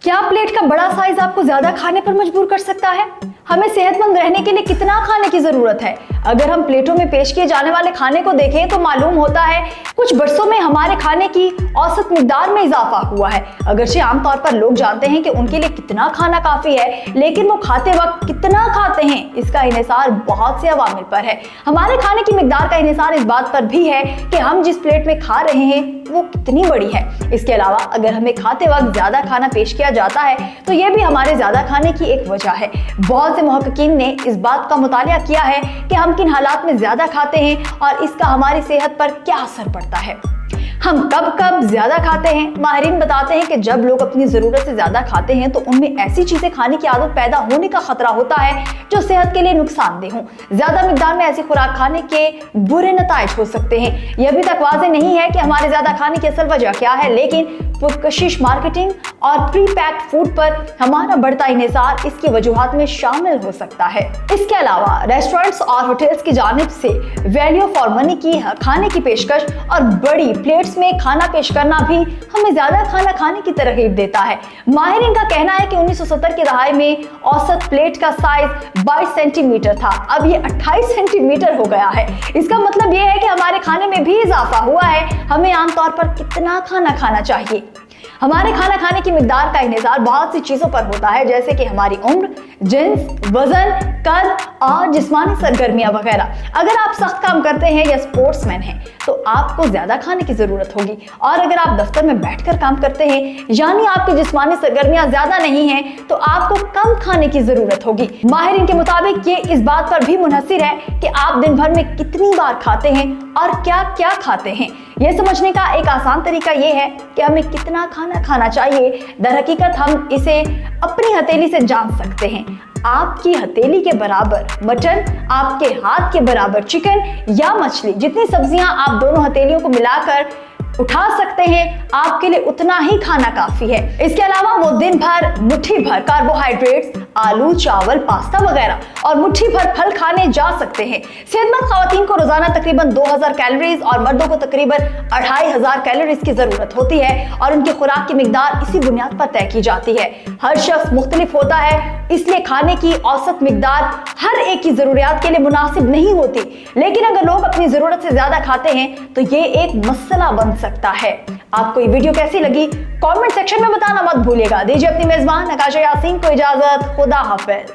क्या प्लेट का बड़ा साइज आपको ज्यादा खाने पर मजबूर कर सकता है? हमें सेहतमंद रहने के लिए कितना खाने की जरूरत है? अगर हम प्लेटों में पेश किए जाने वाले खाने को देखें तो मालूम होता है कुछ बरसों में हमारे खाने की औसत मिकदार में इजाफा हुआ है। अगरचे आमतौर पर लोग जानते हैं कि उनके लिए कितना खाना काफी है, लेकिन वो खाते वक्त कितना खाते हैं इसका इन्हिसार बहुत से अवामिल पर है। हमारे खाने की मिकदार का इन्हिसार इस बात पर भी है कि हम जिस प्लेट में खा रहे हैं वो कितनी बड़ी है। इसके अलावा अगर हमें खाते वक्त ज्यादा खाना पेश किया जाता है तो ये भी हमारे ज्यादा खाने की एक वजह है। बहुत से मुहक्किकीन ने इस बात का मुतालिया किया है कि हम किन हालात में ज्यादा खाते हैं और इसका हमारी सेहत पर क्या असर पड़ता है। हम कब कब ज्यादा खाते हैं? माहिरीन बताते हैं कि जब लोग अपनी जरूरत से ज्यादा खाते हैं तो उनमें ऐसी चीजें खाने की आदत पैदा होने का खतरा होता है जो सेहत के लिए नुकसानदेह हों। ज्यादा मिकदार में ऐसी खुराक खाने के बुरे नताइज हो सकते हैं। यह अभी तक वाज़ेह नहीं है कि हमारे ज्यादा खाने की असल वजह क्या है, लेकिन पुरकशिश मार्केटिंग और प्री पैक्ड फूड पर हमारा बढ़ता इन्हिसार इसकी वजूहात में शामिल हो सकता है। इसके अलावा रेस्टोरेंट्स और होटल्स की जानिब से वैल्यू फॉर मनी की खाने की पेशकश और बड़ी प्लेट्स में खाना पेश करना भी हमें ज्यादा खाना खाने की तरगीब देता है। माहिरीन का कहना है कि 1970 की दहाई में औसत प्लेट का साइज 22 सेंटीमीटर था, अब ये 28 सेंटीमीटर हो गया है। इसका मतलब ये है कि हमारे खाने में भी इजाफा हुआ है। हमें आमतौर पर कितना खाना खाना चाहिए? हमारे खाना खाने की मिकदार का इन्हिसार बहुत सी चीजों पर होता है, जैसे कि हमारी उम्र, जिन्स, वजन, कद और जिस्मानी सरगर्मियां वगैरह। अगर आप सख्त काम करते हैं या स्पोर्ट्समैन हैं तो आपको ज्यादा खाने की जरूरत होगी, और अगर आप दफ्तर में बैठकर काम करते हैं यानी आपकी जिस्मानी सरगर्मियां ज्यादा नहीं हैं तो आपको कम खाने की जरूरत होगी। माहिरीन के मुताबिक ये इस बात पर भी मुनहसिर है कि आप दिन भर में कितनी बार खाते हैं और क्या क्या खाते हैं। यह समझने का एक आसान तरीका यह है कि हमें कितना खाना खाना चाहिए। दरहकीकत हम इसे अपनी हथेली से जान सकते हैं। आपकी हथेली के बराबर मटन, आपके हाथ के बराबर चिकन या मछली, जितनी सब्जियां आप दोनों हथेलियों को मिलाकर उठा सकते हैं आपके लिए उतना ही खाना काफी है। इसके अलावा वो दिन भर मुट्ठी भर कार्बोहाइड्रेट्स, आलू, चावल, पास्ता वगैरह और मुट्ठी भर फल खाने जा सकते हैं। सेहतमंद खवातीन को रोजाना तकरीबन 2000 कैलोरीज और मर्दों को तकरीबन 2500 कैलोरीज की जरूरत होती है, और उनकी खुराक की मिकदार इसी बुनियाद पर तय की जाती है। हर शख्स मुख्तलिफ होता है, इसलिए खाने की औसत मिकदार हर एक की जरूरियात के लिए मुनासिब नहीं होती। लेकिन अगर लोग अपनी जरूरत से ज्यादा खाते हैं तो ये एक मसला बन सकता है। आपको ये वीडियो कैसी लगी कमेंट सेक्शन में बताना मत भूलिएगा। दीजिए अपनी मेजबान नकाशा यासीन को इजाजत। खुदा हाफिज।